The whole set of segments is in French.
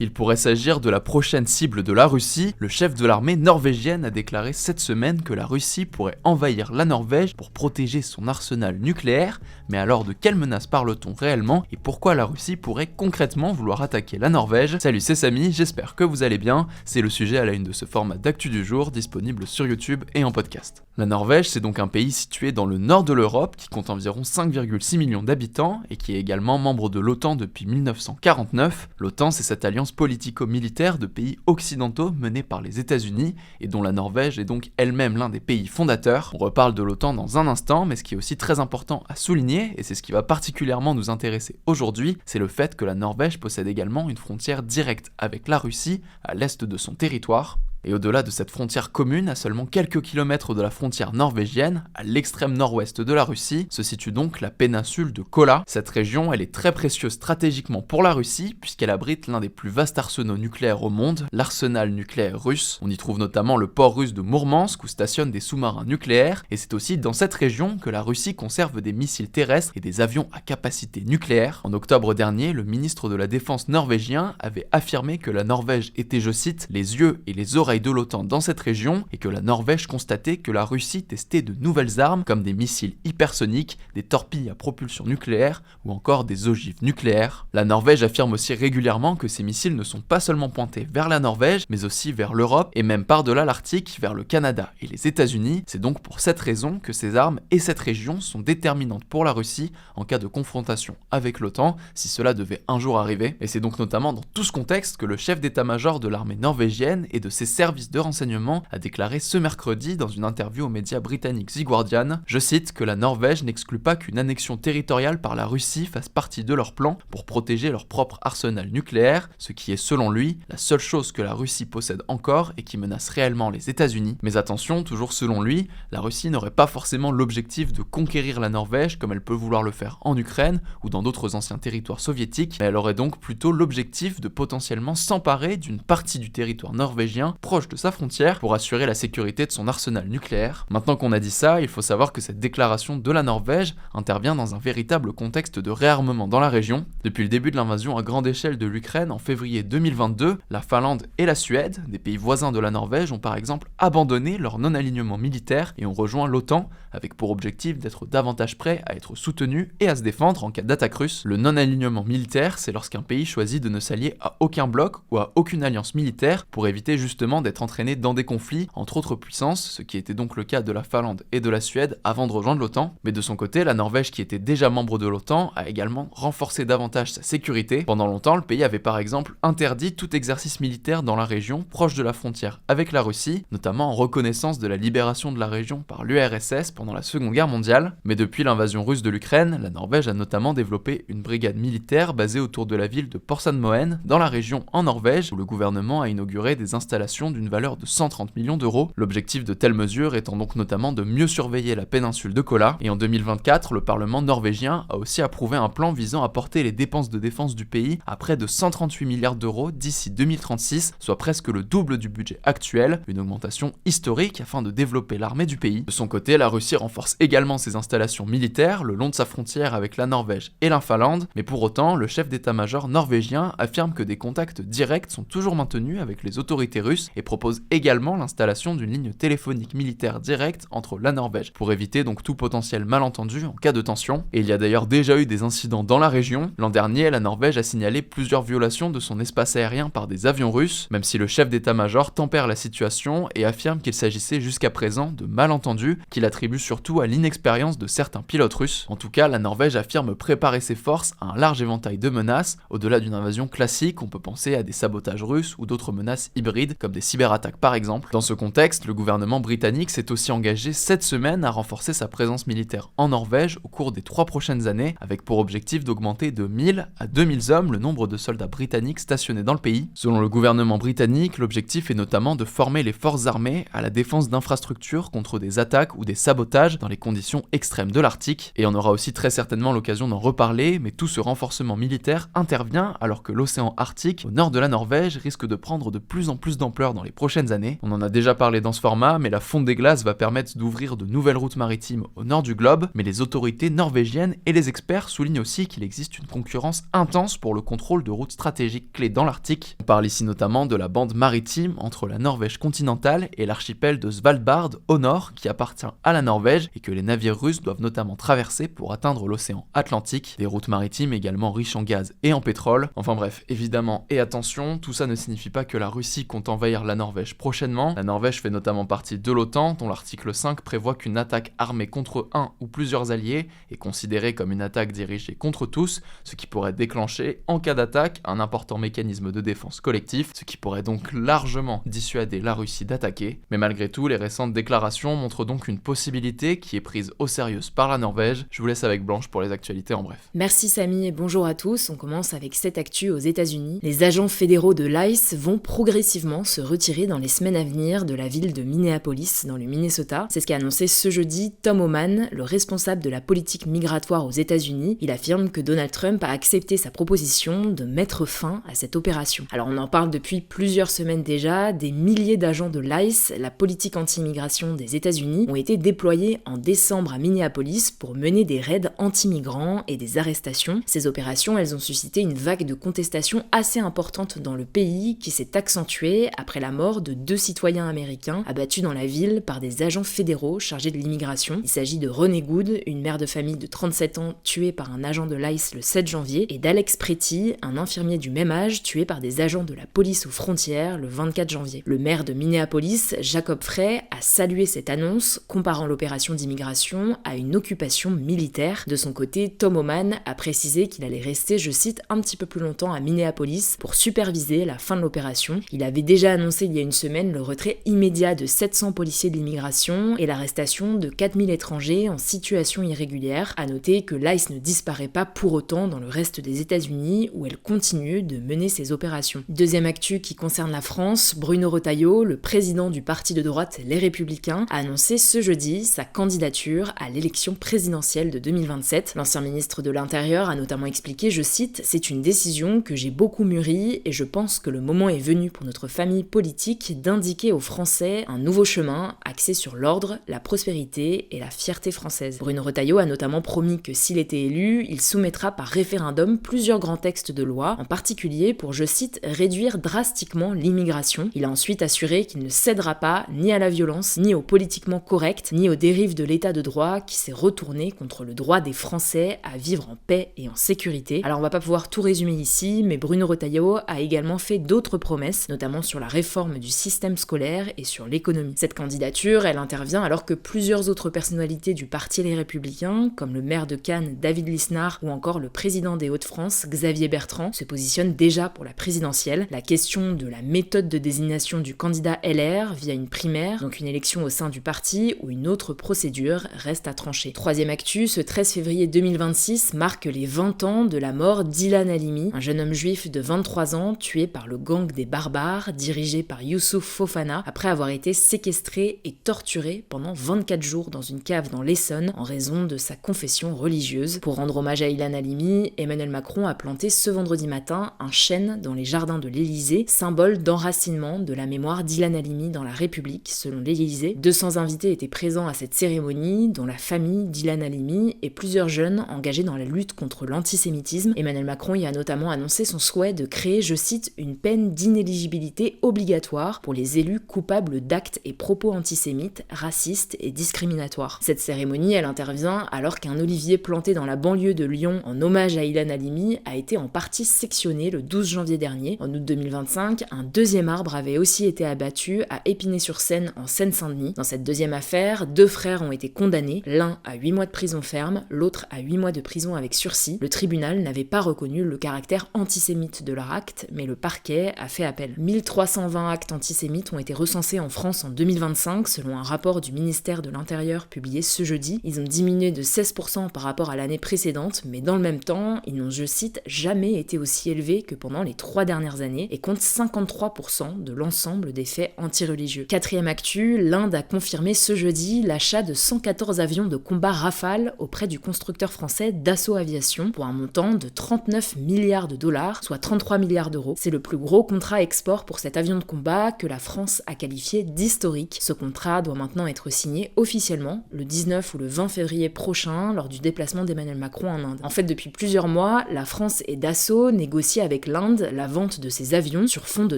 Il pourrait s'agir de la prochaine cible de la Russie. Le chef de l'armée norvégienne a déclaré cette semaine que la Russie pourrait envahir la Norvège pour protéger son arsenal nucléaire. Mais alors de quelle menace parle-t-on réellement et pourquoi la Russie pourrait concrètement vouloir attaquer la Norvège? Salut, c'est Samy, j'espère que vous allez bien. C'est le sujet à la une de ce format d'actu du jour, disponible sur YouTube et en podcast. La Norvège, c'est donc un pays situé dans le nord de l'Europe qui compte environ 5,6 millions d'habitants et qui est également membre de l'OTAN depuis 1949. L'OTAN, c'est cette alliance politico-militaire de pays occidentaux menée par les États-Unis et dont la Norvège est donc elle-même l'un des pays fondateurs. On reparle de l'OTAN dans un instant, mais ce qui est aussi très important à souligner, et c'est ce qui va particulièrement nous intéresser aujourd'hui, c'est le fait que la Norvège possède également une frontière directe avec la Russie à l'est de son territoire. Et au-delà de cette frontière commune, à seulement quelques kilomètres de la frontière norvégienne, à l'extrême nord-ouest de la Russie, se situe donc la péninsule de Kola. Cette région, elle est très précieuse stratégiquement pour la Russie, puisqu'elle abrite l'un des plus vastes arsenaux nucléaires au monde, l'arsenal nucléaire russe. On y trouve notamment le port russe de Mourmansk, où stationnent des sous-marins nucléaires, et c'est aussi dans cette région que la Russie conserve des missiles terrestres et des avions à capacité nucléaire. En octobre dernier, le ministre de la Défense norvégien avait affirmé que la Norvège était, je cite, les yeux et les oreilles de l'OTAN dans cette région et que la Norvège constatait que la Russie testait de nouvelles armes comme des missiles hypersoniques, des torpilles à propulsion nucléaire ou encore des ogives nucléaires. La Norvège affirme aussi régulièrement que ces missiles ne sont pas seulement pointés vers la Norvège mais aussi vers l'Europe et même par-delà l'Arctique vers le Canada et les États-Unis. C'est donc pour cette raison que ces armes et cette région sont déterminantes pour la Russie en cas de confrontation avec l'OTAN si cela devait un jour arriver. Et c'est donc notamment dans tout ce contexte que le chef d'état-major de l'armée norvégienne et de ses services de renseignement a déclaré ce mercredi dans une interview aux médias britanniques The Guardian, je cite, que la Norvège n'exclut pas qu'une annexion territoriale par la Russie fasse partie de leur plan pour protéger leur propre arsenal nucléaire, ce qui est selon lui la seule chose que la Russie possède encore et qui menace réellement les États-Unis. Mais attention, toujours selon lui, la Russie n'aurait pas forcément l'objectif de conquérir la Norvège comme elle peut vouloir le faire en Ukraine ou dans d'autres anciens territoires soviétiques, mais elle aurait donc plutôt l'objectif de potentiellement s'emparer d'une partie du territoire norvégien proche de sa frontière pour assurer la sécurité de son arsenal nucléaire. Maintenant qu'on a dit ça, il faut savoir que cette déclaration de la Norvège intervient dans un véritable contexte de réarmement dans la région. Depuis le début de l'invasion à grande échelle de l'Ukraine en février 2022, la Finlande et la Suède, des pays voisins de la Norvège, ont par exemple abandonné leur non-alignement militaire et ont rejoint l'OTAN avec pour objectif d'être davantage prêts à être soutenus et à se défendre en cas d'attaque russe. Le non-alignement militaire, c'est lorsqu'un pays choisit de ne s'allier à aucun bloc ou à aucune alliance militaire pour éviter justement d'être entraîné dans des conflits entre autres puissances, ce qui était donc le cas de la Finlande et de la Suède avant de rejoindre l'OTAN. Mais de son côté, la Norvège, qui était déjà membre de l'OTAN, a également renforcé davantage sa sécurité. Pendant longtemps, le pays avait par exemple interdit tout exercice militaire dans la région proche de la frontière avec la Russie, notamment en reconnaissance de la libération de la région par l'URSS pendant la Seconde Guerre mondiale. Mais depuis l'invasion russe de l'Ukraine, la Norvège a notamment développé une brigade militaire basée autour de la ville de Porsgrunn dans la région en Norvège, où le gouvernement a inauguré des installations d'une valeur de 130 millions d'euros. L'objectif de telles mesures étant donc notamment de mieux surveiller la péninsule de Kola. Et en 2024, le Parlement norvégien a aussi approuvé un plan visant à porter les dépenses de défense du pays à près de 138 milliards d'euros d'ici 2036, soit presque le double du budget actuel, une augmentation historique afin de développer l'armée du pays. De son côté, la Russie renforce également ses installations militaires le long de sa frontière avec la Norvège et la Finlande, mais pour autant, le chef d'état-major norvégien affirme que des contacts directs sont toujours maintenus avec les autorités russes et propose également l'installation d'une ligne téléphonique militaire directe entre la Norvège pour éviter donc tout potentiel malentendu en cas de tension. Et il y a d'ailleurs déjà eu des incidents dans la région. L'an dernier, la Norvège a signalé plusieurs violations de son espace aérien par des avions russes, même si le chef d'état-major tempère la situation et affirme qu'il s'agissait jusqu'à présent de malentendus qu'il attribue surtout à l'inexpérience de certains pilotes russes. En tout cas, la Norvège affirme préparer ses forces à un large éventail de menaces. Au-delà d'une invasion classique, on peut penser à des sabotages russes ou d'autres menaces hybrides comme des cyberattaques par exemple. Dans ce contexte, le gouvernement britannique s'est aussi engagé cette semaine à renforcer sa présence militaire en Norvège au cours des 3 prochaines années, avec pour objectif d'augmenter de 1000 à 2000 hommes le nombre de soldats britanniques stationnés dans le pays. Selon le gouvernement britannique, l'objectif est notamment de former les forces armées à la défense d'infrastructures contre des attaques ou des sabotages dans les conditions extrêmes de l'Arctique. Et on aura aussi très certainement l'occasion d'en reparler, mais tout ce renforcement militaire intervient alors que l'océan Arctique, au nord de la Norvège, risque de prendre de plus en plus d'ampleur dans dans les prochaines années. On en a déjà parlé dans ce format, mais la fonte des glaces va permettre d'ouvrir de nouvelles routes maritimes au nord du globe, mais les autorités norvégiennes et les experts soulignent aussi qu'il existe une concurrence intense pour le contrôle de routes stratégiques clés dans l'Arctique. On parle ici notamment de la bande maritime entre la Norvège continentale et l'archipel de Svalbard au nord, qui appartient à la Norvège et que les navires russes doivent notamment traverser pour atteindre l'océan Atlantique, des routes maritimes également riches en gaz et en pétrole. Enfin bref, évidemment et attention, tout ça ne signifie pas que la Russie compte envahir la Norvège prochainement. La Norvège fait notamment partie de l'OTAN, dont l'article 5 prévoit qu'une attaque armée contre un ou plusieurs alliés est considérée comme une attaque dirigée contre tous, ce qui pourrait déclencher, en cas d'attaque, un important mécanisme de défense collectif, ce qui pourrait donc largement dissuader la Russie d'attaquer. Mais malgré tout, les récentes déclarations montrent donc une possibilité qui est prise au sérieux par la Norvège. Je vous laisse avec Blanche pour les actualités en bref. Merci Samy et bonjour à tous. On commence avec cette actu aux États-Unis. Les agents fédéraux de l'ICE vont progressivement se retirer dans les semaines à venir de la ville de Minneapolis, dans le Minnesota. C'est ce qu'a annoncé ce jeudi Tom Homan, le responsable de la politique migratoire aux États-Unis. Il affirme que Donald Trump a accepté sa proposition de mettre fin à cette opération. Alors on en parle depuis plusieurs semaines déjà. Des milliers d'agents de l'ICE, la politique anti-immigration des États-Unis, ont été déployés en décembre à Minneapolis pour mener des raids anti-migrants et des arrestations. Ces opérations, elles ont suscité une vague de contestation assez importante dans le pays qui s'est accentuée après la mort de 2 citoyens américains abattus dans la ville par des agents fédéraux chargés de l'immigration. Il s'agit de Renee Good, une mère de famille de 37 ans tuée par un agent de l'ICE le 7 janvier, et d'Alex Pretty, un infirmier du même âge tué par des agents de la police aux frontières le 24 janvier. Le maire de Minneapolis, Jacob Frey, a salué cette annonce, comparant l'opération d'immigration à une occupation militaire. De son côté, Tom Homan a précisé qu'il allait rester, je cite, un petit peu plus longtemps à Minneapolis pour superviser la fin de l'opération. Il avait déjà annoncé il y a une semaine le retrait immédiat de 700 policiers de l'immigration et l'arrestation de 4000 étrangers en situation irrégulière. À noter que l'ICE ne disparaît pas pour autant dans le reste des États-Unis où elle continue de mener ses opérations. Deuxième actu qui concerne la France, Bruno Retailleau, le président du parti de droite Les Républicains, a annoncé ce jeudi sa candidature à l'élection présidentielle de 2027. L'ancien ministre de l'Intérieur a notamment expliqué, je cite, « C'est une décision que j'ai beaucoup mûrie et je pense que le moment est venu pour notre famille politique d'indiquer aux Français un nouveau chemin axé sur l'ordre, la prospérité et la fierté française. » Bruno Retailleau a notamment promis que s'il était élu, il soumettra par référendum plusieurs grands textes de loi, en particulier pour, je cite, « réduire drastiquement l'immigration ». Il a ensuite assuré qu'il ne cédera pas ni à la violence, ni au politiquement correct, ni aux dérives de l'état de droit qui s'est retourné contre le droit des Français à vivre en paix et en sécurité. Alors on va pas pouvoir tout résumer ici, mais Bruno Retailleau a également fait d'autres promesses, notamment sur la réforme du système scolaire et sur l'économie. Cette candidature, elle intervient alors que plusieurs autres personnalités du parti Les Républicains, comme le maire de Cannes David Lisnard ou encore le président des Hauts-de-France Xavier Bertrand, se positionnent déjà pour la présidentielle. La question de la méthode de désignation du candidat LR via une primaire, donc une élection au sein du parti ou une autre procédure, reste à trancher. Troisième actu, ce 13 février 2026 marque les 20 ans de la mort d'Ilan Halimi, un jeune homme juif de 23 ans tué par le gang des barbares dirigé par Youssouf Fofana après avoir été séquestré et torturé pendant 24 jours dans une cave dans l'Essonne en raison de sa confession religieuse. Pour rendre hommage à Ilan Halimi, Emmanuel Macron a planté ce vendredi matin un chêne dans les jardins de l'Élysée, symbole d'enracinement de la mémoire d'Ilan Halimi dans la République, selon l'Élysée. 200 invités étaient présents à cette cérémonie, dont la famille d'Ilan Halimi et plusieurs jeunes engagés dans la lutte contre l'antisémitisme. Emmanuel Macron y a notamment annoncé son souhait de créer, je cite, une peine d'inéligibilité obligatoire pour les élus coupables d'actes et propos antisémites, racistes et discriminatoires. Cette cérémonie, elle intervient alors qu'un olivier planté dans la banlieue de Lyon en hommage à Ilan Halimi a été en partie sectionné le 12 janvier dernier. En août 2025, un deuxième arbre avait aussi été abattu à Épinay-sur-Seine en Seine-Saint-Denis. Dans cette deuxième affaire, 2 frères ont été condamnés, l'un à 8 mois de prison ferme, l'autre à 8 mois de prison avec sursis. Le tribunal n'avait pas reconnu le caractère antisémite de leur acte, mais le parquet a fait appel. 1320 actes antisémites ont été recensés en France en 2025, selon un rapport du ministère de l'Intérieur publié ce jeudi. Ils ont diminué de 16% par rapport à l'année précédente, mais dans le même temps, ils n'ont, je cite, jamais été aussi élevés que pendant les 3 dernières années et comptent 53% de l'ensemble des faits antireligieux. Quatrième actu, l'Inde a confirmé ce jeudi l'achat de 114 avions de combat Rafale auprès du constructeur français Dassault Aviation pour un montant de 39 milliards de dollars, soit 33 milliards d'euros. C'est le plus gros contrat export pour cet avion de combat que la France a qualifié d'historique. Ce contrat doit maintenant être signé officiellement le 19 ou le 20 février prochain lors du déplacement d'Emmanuel Macron en Inde. En fait, depuis plusieurs mois, la France et Dassault négocient avec l'Inde la vente de ces avions sur fond de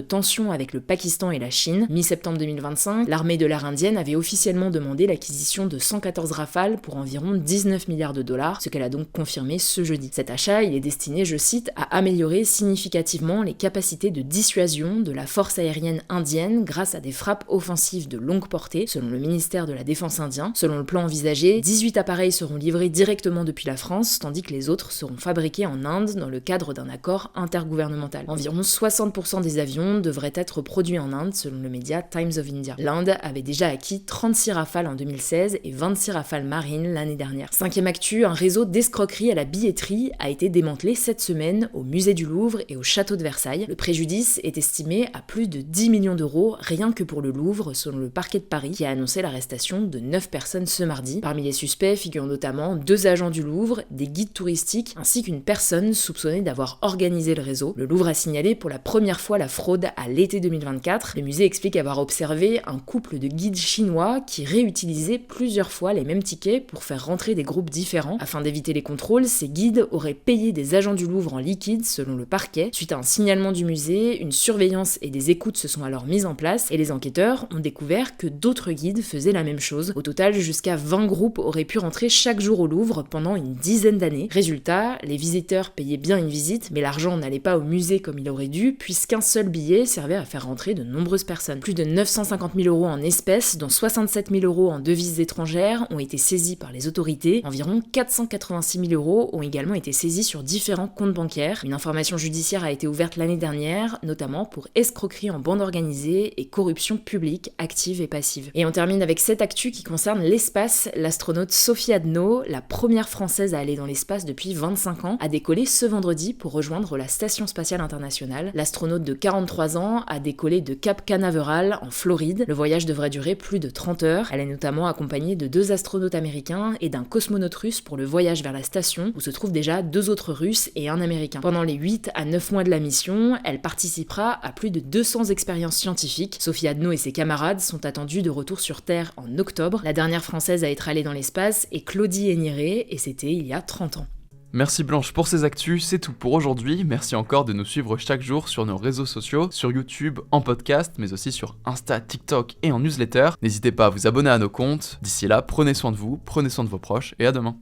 tensions avec le Pakistan et la Chine. Mi-septembre 2025, l'armée de l'air indienne avait officiellement demandé l'acquisition de 114 Rafales pour environ 19 milliards de dollars, ce qu'elle a donc confirmé ce jeudi. Cet achat, il est destiné, je cite, à améliorer significativement les capacités de dissuasion de la force aérienne indienne grâce à des frappes offensives de longue portée, selon le ministère de la Défense indien. Selon le plan envisagé, 18 appareils seront livrés directement depuis la France, tandis que les autres seront fabriqués en Inde dans le cadre d'un accord intergouvernemental. Environ 60% des avions devraient être produits en Inde, selon le média Times of India. L'Inde avait déjà acquis 36 Rafales en 2016 et 26 Rafales marines l'année dernière. Cinquième actu, un réseau d'escroquerie à la billetterie a été démantelé cette semaine au musée du Louvre et au château de Versailles. Le préjudice est estimé à plus de 10 millions d'euros rien que pour le Louvre, selon le parquet de Paris, qui a annoncé l'arrestation de 9 personnes ce mardi. Parmi les suspects figurent notamment 2 agents du Louvre, des guides touristiques, ainsi qu'une personne soupçonnée d'avoir organisé le réseau. Le Louvre a signalé pour la première fois la fraude à l'été 2024. Le musée explique avoir observé un couple de guides chinois qui réutilisaient plusieurs fois les mêmes tickets pour faire rentrer des groupes différents. Afin d'éviter les contrôles, ces guides auraient payé des agents du Louvre en liquide, selon le parquet. Suite à un signalement du musée, une surveillance et des écoutes se sont alors mises en place et les enquêteurs ont découvert que d'autres guides faisaient la même chose. Au total, jusqu'à 20 groupes auraient pu rentrer chaque jour au Louvre pendant une dizaine d'années. Résultat, les visiteurs payaient bien une visite, mais l'argent n'allait pas au musée comme il aurait dû, puisqu'un seul billet servait à faire rentrer de nombreuses personnes. Plus de 950 000 euros en espèces, dont 67 000 euros en devises étrangères, ont été saisis par les autorités. Environ 486 000 euros ont également été saisis sur différents comptes bancaires. Une information judiciaire a été ouverte l'année dernière, notamment pour escroquerie en bande organisée et corruption publique active et passive. Et on termine avec cette actu qui concerne l'espace. L'astronaute Sophie Adno, la première française à aller dans l'espace depuis 25 ans, a décollé ce vendredi pour rejoindre la Station spatiale internationale. L'astronaute de 43 ans a décollé de Cap Canaveral en Floride. Le voyage devrait durer plus de 30 heures. Elle est notamment accompagnée de 2 astronautes américains et d'un cosmonaute russe pour le voyage vers la station, où se trouvent déjà 2 autres Russes et un Américain. Pendant les 8 à 9 mois de la mission, elle participera à plus de 200 expériences scientifiques. Sophie Adno et ses camarades sont attendus de retour sur Terre en octobre. La dernière française à être allée dans l'espace est Claudie Héniré, et c'était il y a 30 ans. Merci Blanche pour ces actus, c'est tout pour aujourd'hui. Merci encore de nous suivre chaque jour sur nos réseaux sociaux, sur YouTube, en podcast, mais aussi sur Insta, TikTok et en newsletter. N'hésitez pas à vous abonner à nos comptes. D'ici là, prenez soin de vous, prenez soin de vos proches et à demain.